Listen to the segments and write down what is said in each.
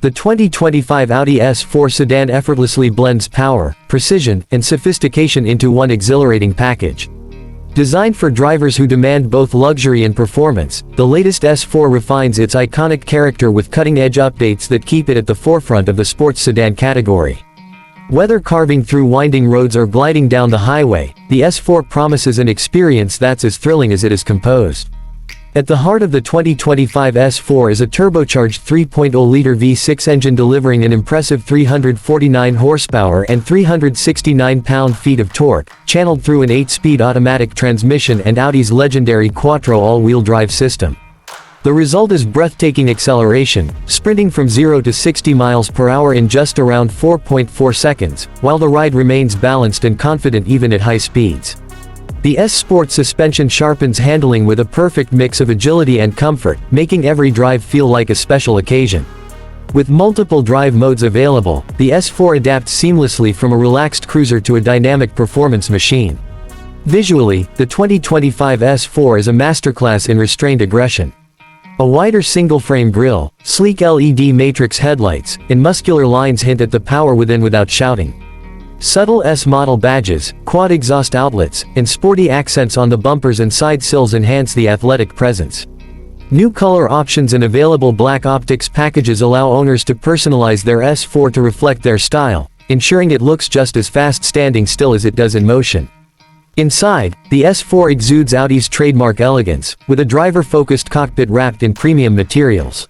The 2025 Audi S4 sedan effortlessly blends power, precision, and sophistication into one exhilarating package. Designed for drivers who demand both luxury and performance, the latest S4 refines its iconic character with cutting-edge updates that keep it at the forefront of the sports sedan category. Whether carving through winding roads or gliding down the highway, the S4 promises an experience that's as thrilling as it is composed. At the heart of the 2025 S4 is a turbocharged 3.0-liter V6 engine delivering an impressive 349 horsepower and 369 pound-feet of torque, channeled through an 8-speed automatic transmission and Audi's legendary Quattro all-wheel drive system. The result is breathtaking acceleration, sprinting from 0 to 60 miles per hour in just around 4.4 seconds, while the ride remains balanced and confident even at high speeds. The S-Sport suspension sharpens handling with a perfect mix of agility and comfort, making every drive feel like a special occasion. With multiple drive modes available, the S4 adapts seamlessly from a relaxed cruiser to a dynamic performance machine. Visually, the 2025 S4 is a masterclass in restrained aggression. A wider single-frame grille, sleek LED matrix headlights, and muscular lines hint at the power within without shouting. Subtle S-model badges, quad exhaust outlets, and sporty accents on the bumpers and side sills enhance the athletic presence. New color options and available black optics packages allow owners to personalize their S4 to reflect their style, ensuring it looks just as fast standing still as it does in motion. Inside, the S4 exudes Audi's trademark elegance, with a driver-focused cockpit wrapped in premium materials.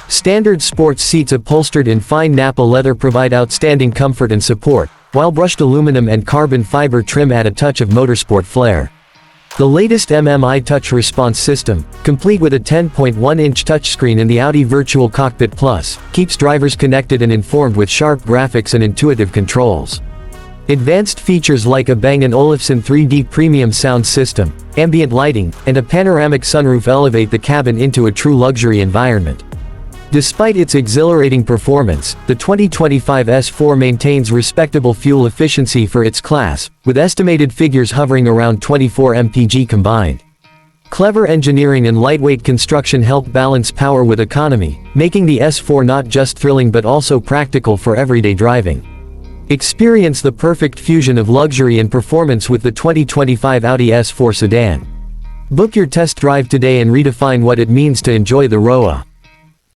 Standard sports seats upholstered in fine Nappa leather provide outstanding comfort and support, while brushed aluminum and carbon fiber trim add a touch of motorsport flair. The latest MMI touch response system, complete with a 10.1-inch touchscreen in the Audi Virtual Cockpit Plus, keeps drivers connected and informed with sharp graphics and intuitive controls. Advanced features like a Bang & Olufsen 3D premium sound system, ambient lighting, and a panoramic sunroof elevate the cabin into a true luxury environment. Despite its exhilarating performance, the 2025 S4 maintains respectable fuel efficiency for its class, with estimated figures hovering around 24 mpg combined. Clever engineering and lightweight construction help balance power with economy, making the S4 not just thrilling but also practical for everyday driving. Experience the perfect fusion of luxury and performance with the 2025 Audi S4 sedan. Book your test drive today and redefine what it means to enjoy the ROA.